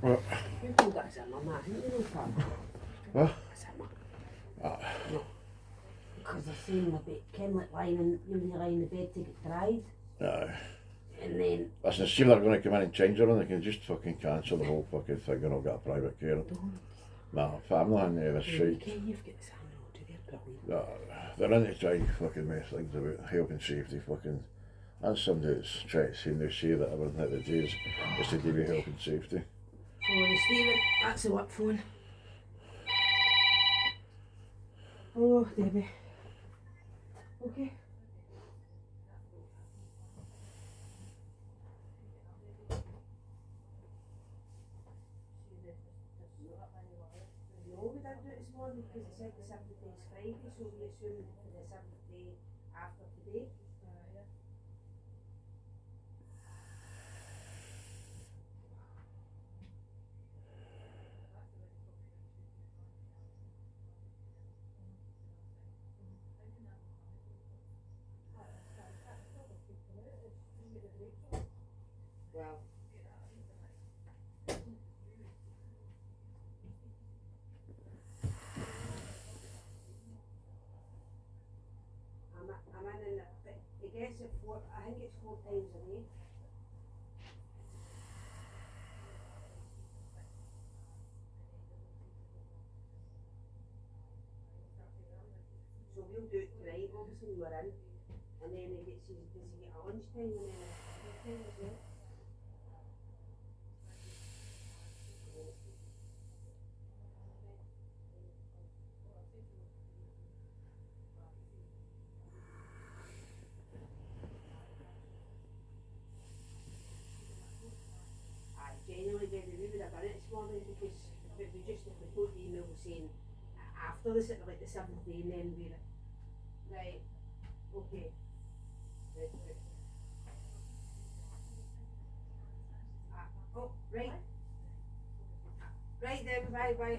What? You called that Zimmer, man, didn't you know, Pam? What? Zimmer. Ah. No. Because they're saying about Ken like lying, you lie in the bed to get dried. Aye. And then... Listen, see if they're going to come in and change everything, they can just fucking cancel the whole fucking thing and I'll get a private care. Don't. Nah, family in there, this shite. Ken, you've got Zimmer on to their brilliant. They're in to try fucking mess things about health and safety fucking. That's somebody that's trying to say they say that everything that they do is to do with health and safety. Sorry, Stephen, that's the work phone. Oh, Debbie. Okay. No, we didn't do it this morning because it said the 7th day is Friday, so we assumed for the 7th day after today. Well, I'm in it, but it gets it I think it's 4 times a day. So we'll do it tonight, obviously we're in, and then he gets does he get a lunchtime and then a tea time as well? I genuinely did we would have done it this morning because we just if we put the email saying after this at like the 7th day and then we're right, okay. Right. Oh, right. Right then, bye.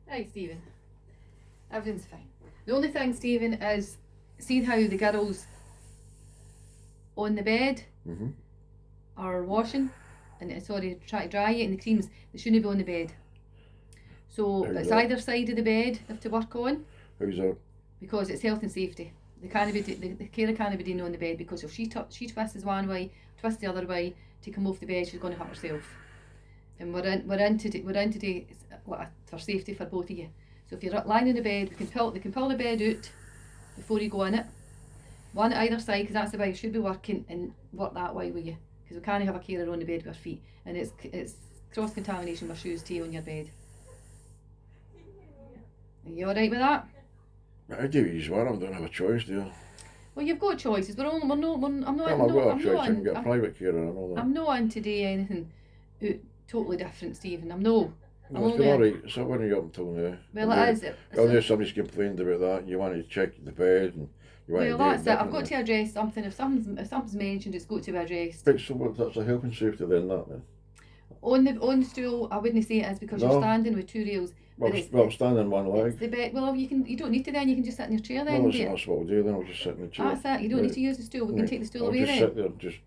Right, Stephen. Everything's fine. The only thing, Stephen, is seeing how the girls on the bed are washing and try to dry it, and the creams, they shouldn't be on the bed. So it's either side of the bed they have to work on. How's that? Because it's health and safety. They can't be the carer can't be doing on the bed, because if she twists one way, twists the other way to come off the bed, she's going to hurt herself. And we're in today for safety for both of you. So if you're lying in the bed, they can pull the bed out before you go in it. One at either side, because that's the way you should be working, and work that way with you. Because we can't have a carer on the bed with her feet, and it's cross contamination with shoes too on your bed. Are you all right with that? I do use one. I don't have a choice, do I? Well, you've got choices. I'm not I've got a choice. I can get a private carer and all that. I'm not on today anything totally different, Stephen. I'm no. No, it's been alright. So when are you up until now? Well, it is. I know somebody's complained about that. You want to check the bed and you want to do that's it. I've got to address something. If something's mentioned, it's got to be addressed. But so that's a health and safety then, that then? On the stool, I wouldn't say it is, because you're standing with two rails. Well, I'm standing on one leg. It's the bed. Well, you don't need to then. You can just sit in your chair then. No, that's what I'll do then. I'll just sit in the chair. That's it. You don't need to use the stool. We can take the stool I'll away just then. sit there and just...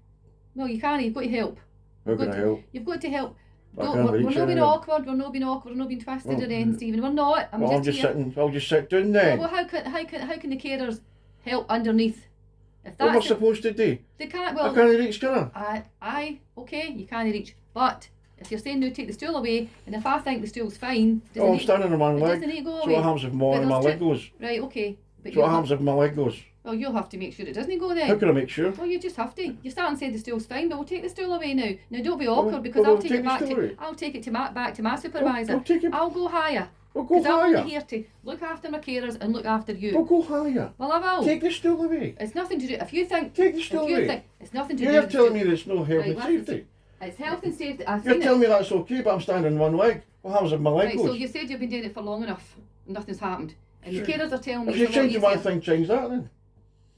No, you can't. You've got to help. How can I help? You've got to help. I can't reach We're not being anything. awkward. We're not being awkward. We're not being twisted or anything, Stephen. We're not. I'll just sit down then. Well, how can the carers help underneath? If What am I that's supposed to do? they can't. I Well, can't reach, can I? Aye, okay, you can't reach. But if you're saying no, take the stool away, and if I think the stool's fine, Oh, I'm standing on one it leg. doesn't need to go So away. what happens if more But my there's leg two- goes? Right, okay. But So what happens if my leg goes? Well, you'll have to make sure it doesn't go then. How can I make sure? Well, you just have to. You start and say the stool's fine, but we'll take the stool away now. Now, don't be awkward, because well, I'll take it back to. I'll take it back to my supervisor. I'll take it. I'll go higher. Well, go Because I'm higher. only here to look after my carers and look after you. Well, go higher. Well, I will. Take the stool away. It's nothing to do. If you think. Take the stool away. It's nothing to do. You're with the telling stool. me there's no health Right, and listen. safety. It's health and safety. I've You're seen telling it. me that's okay, but I'm standing on one leg. What happens if my leg Right, goes? so you said you've been doing it for long enough. And nothing's happened. And Sure. the carers are telling me If you it's a lot change one easier. thing, change that then.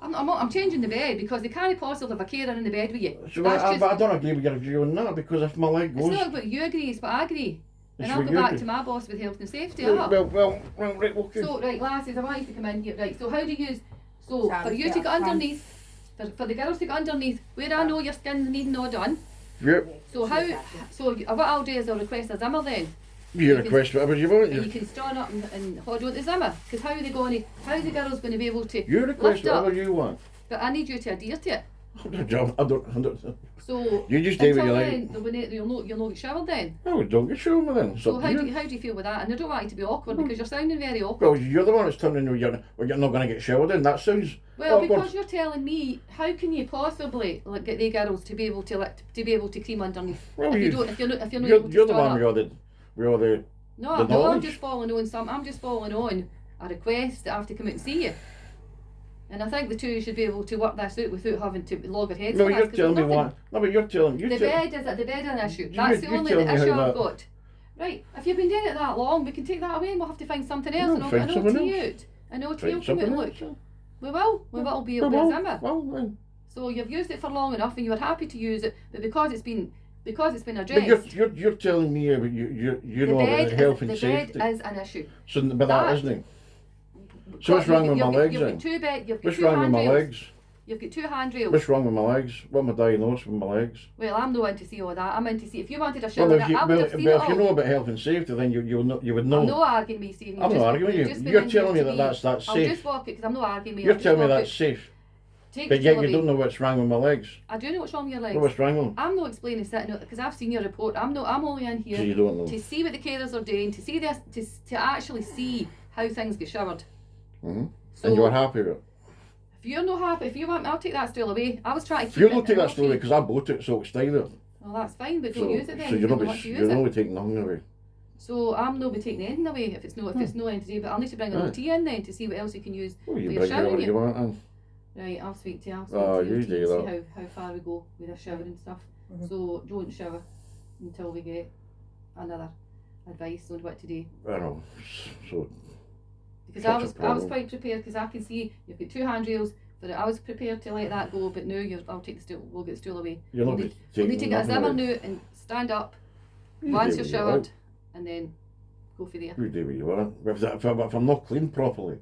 I'm changing the bed, because they can't possibly have a carer in the bed with you. So That's but just, I don't agree with your view on that, because if my leg it's goes... not what you agree, it's what I agree. It's And I'll what go you back agree. to my boss with health and safety. Well, right, okay. So, right, lasses, I want you to come in here. Right, so how do you... So, Sam, for you to yeah, get Sam. underneath, for the girls to get underneath, where I know your skin's needing all done. Yep. So what I'll do is I'll request a Zimmer then. You can- request whatever you want. And you can stand up and hold on to Zimmer. Because how are the girls going to be able to You request lift up? whatever you want. But I need you to adhere to it. I don't. So You just do what until you then, like. you'll not get showered then. Oh, don't get shown me then. So So how do you feel with that? And I don't want you to be awkward, because you're sounding very awkward. Well, you're the one that's telling me you're not going to get showered in. That sounds Well, awkward. because you're telling me, how can you possibly get the girls to be able to cream underneath? Well, if you- you're not You're able to the stand one up. with all the No, the I'm knowledge. just following on I'm just following on a request that I have to come out and see you. And I think the two should be able to work this out without having to log our heads No, for you're this, 'cause telling me nothing- what? No, but you're telling The bed is an issue. You- That's the you're only telling me issue how I've that- got. Right, if you've been doing it that long, we can take that away and we'll have to find something else, No, and I'll find get an someone OT else. out. An OT Find will come out and something look. else. We will be able to Zimmer. Well, then. So you've used it for long enough and you were happy to use it, but because it's been But addressed, you're telling me about you know about the health and safety. the bed is an issue. So, but that That- isn't it. So what's wrong with my legs You've then? got two bed. You've got What's two wrong with my handrails. legs? You've got two handrails. What's wrong with my legs? What am I diagnosed with my legs? Well, I'm not in to see all that. I'm in to see if you wanted a Well, shower. if you, I would well, have but seen if it you all. know about health and safety, then you would know. I'm not arguing with you, Stephen. I'm not arguing with you. You're telling me that that's I'll safe. just walk it because I'm not arguing with you. You're I'll just telling me walk that's it. safe. Take But the yet stool you away. don't know what's wrong with my legs. I do know what's wrong with your legs. Well, what's wrong with them? I'm not explaining sitting because I've seen your report. I'm only in here So you don't know. to see what the carers are doing, to see this, to actually see how things get showered. Mm-hmm. So And you were happy with it? if you're not happy, if you want me, I'll take that stool away. I was trying to If keep you it don't take in that one story piece. because I bought it, so it's stay there. Well, that's fine, but So, don't use it then. so if you're you not don't want to use you're it. not taking nothing away. So I'm not be taking anything away if it's no end to do. But I'll need to bring an Aye. OT in then to see what else you can use. Well, for you your bring showering whatever you. you want in. Right, I'll speak to your You OT do and see that. how far we go with our shower and stuff. Mhm. So don't shower until we get another advice on what to do. I know. So Because Such a I was problem. quite prepared because I can see you've got 2 handrails. But I was prepared to let that go. But now I'll take the stool. We'll get the stool away. you're not We'll need taking to get a nothing Zimmer away. now and stand up You once do you're what you showered want. and then go for there. You do what you want. If I'm not clean properly,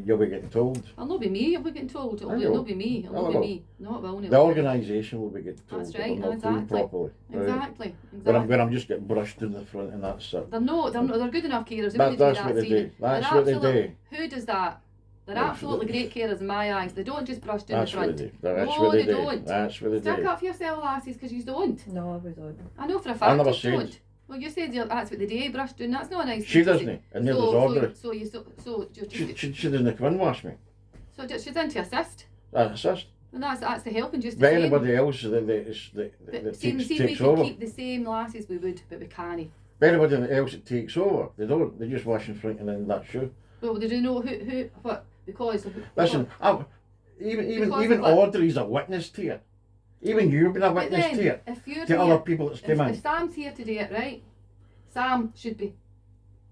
you'll be getting told. It'll not be me. I'll be getting told. I It'll know. not be me. It'll I not be know. me. No, it will The not. organisation will be getting told That's if right, I'm not clean exactly. properly. Right? Exactly. When I'm just getting brushed in the front and that's it. They're not. They're good enough carers. They That's wouldn't do that, what they Stephen. do. That's They're what they absolute- do. Who does that? They're That's absolutely what great carers in my eyes. They don't just brush down That's the what front. they do. That's No, what they they do. don't. That's what they Stick do. up for yourself, lasses, because you don't. No, we don't. I know for a I fact never you said. don't. Well, you said that's what they do. Brush down. That's not a nice. She thing to say. doesn't, and neither does Audrey. So She doesn't come and wash me. she's in to assist. That's assist. And that's the helping just the But same. anybody else that But see, we takes could over. keep the same lasses we would, but we can't. But anybody else that takes over, they don't. They just wash in front and then that's you. Well, they don't know who, what, because. Listen, even Because of what? Audrey's a witness to it. Even you've been a But witness then, to it. if you're To here, other people that's come if in. Sam's here to do it, right? Sam should be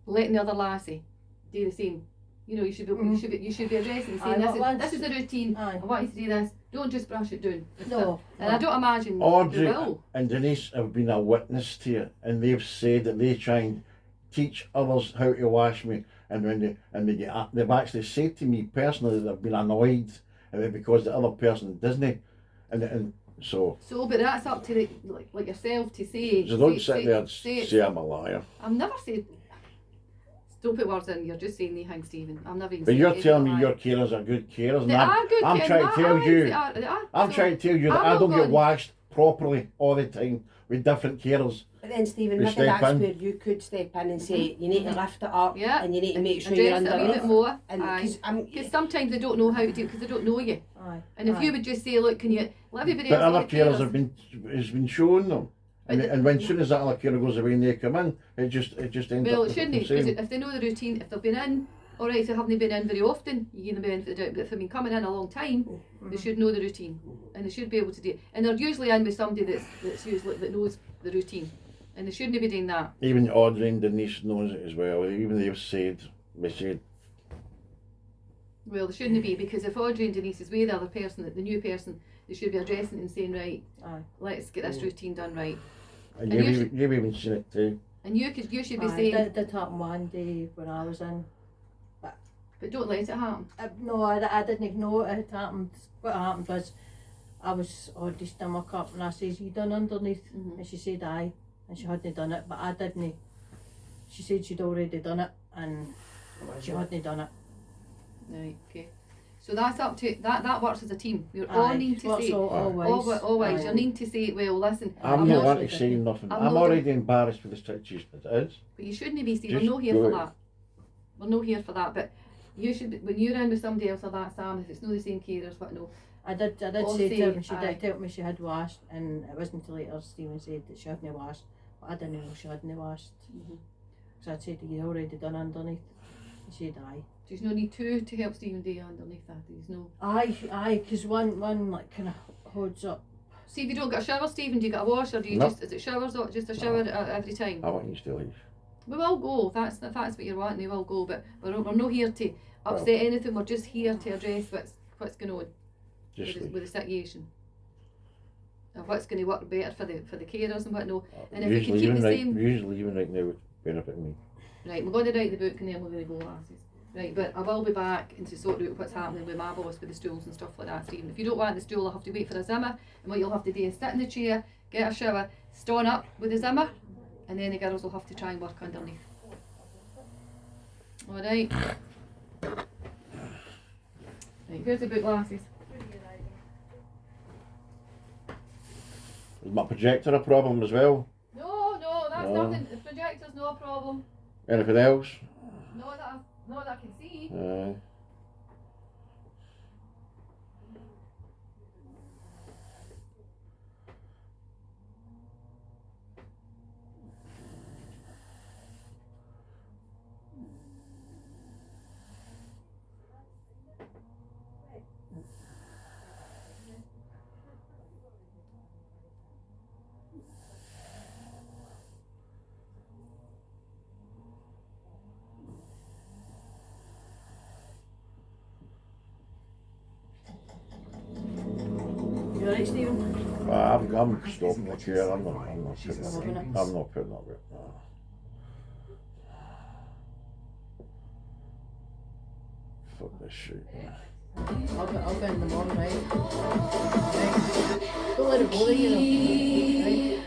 letting the other lassie do the same. You know, you should be addressing and saying, this is the routine. Aye. I want you to do this. Don't just brush it down. No. And I don't imagine Audrey they will. and Denise have been a witness to it, and they've said that they try and teach others how to wash me. And when they've actually said to me personally that they've been annoyed because the other person doesn't, and so. So, but that's up to the, like yourself to say. So don't sit there and say I'm a liar. I've never said. Don't put words in. You're just saying the thing, Stephen. I've never even. But said you're anything telling me like your that. carers are good carers, and They are good. I'm carers. trying to tell you. They are. I'm So, trying to tell you that I'm I not don't get going- washed properly all the time with different carers. But then, Stephen, We maybe step that's in. where you could step in and say you need to lift it up, Yeah. and you need to make sure Address you're it a wee underneath. bit more. And Aye. because Because sometimes they don't know how to do it because they don't know you. aye, And if you would just say, look, can you let everybody But else other like carers carers? has been showing them, and But and when soon as that other carer goes away and they come in, it just ends Well, up it shouldn't the because same. if they know the routine, if they've been in, alright, if they haven't been in very often, you give them the benefit of the doubt. But if they've been coming in a long time, they should know the routine, and they should be able to do it. And they're usually in with somebody that's usually that knows the routine, and they shouldn't be doing that. Even Audrey and Denise knows it as well. Even they said. Well, they shouldn't be because if Audrey and Denise is with the other person, the new person, they should be addressing it and saying, right, aye. let's get this routine done right. And And you've even seen it too. And you should be Aye, saying, that did happen one day when I was in. but don't let it happen. No, I didn't know it had happened. What happened was I was Audrey's stomach up and I says, you done underneath? Mhm. And she said aye, and she hadn't done it, but I didn't. She said she'd already done it and she hadn't done it. Right, okay. So that's up to that works as a team. You're all Aye, need to what's say. always. Always, you Aye. need to say, well, listen, I'm I'm not not wanting to sure say that- nothing. I'm I'm not- already embarrassed for the situation as it is. but you shouldn't be, Steve. We're Just not here do for it. that. We're not here for that. But you should, when you're in with somebody else or that, Sam, if it's not the same carers, but no. I did All say to say her, and she aye. did tell me she had washed, and it wasn't until later Stephen said that she hadn't washed, but I didn't know she hadn't washed. Mhm. So I said, you already done underneath? She said aye. There's no need to help Stephen do underneath that. There's no. Aye, because one like kind of holds up. See, if you don't get a shower, Stephen, do you get a wash or do you No. is it showers or just a shower every time? I want you to leave. We will go. If that's what you're wanting, we will go. But we're not here to upset anything. We're just here to address what's going on Just leave. with the situation. And what's going to work better for the carers and what no. And if we can Usually keep even the right, same- usually even right now would benefit me. Right, we're going to write the book and then we're going to go, lasses. Right, but I will be back and to sort out what's happening with my boss with the stools and stuff like that, Stephen. If you don't want the stool, I'll have to wait for a Zimmer, and what you'll have to do is sit in the chair, get a shower, stand up with the Zimmer, and then the girls will have to try and work underneath. Alright. Right, here's the book, lasses. Is my projector a problem as well? No, that's No. nothing. The projector's no problem. Anything else? No, that Not that I can see. You alright, Stephen? I'm stopping the chair. I'm not putting up with it. No. Fuck this shit. I'll go in the morning, right? Don't let it bother you, right?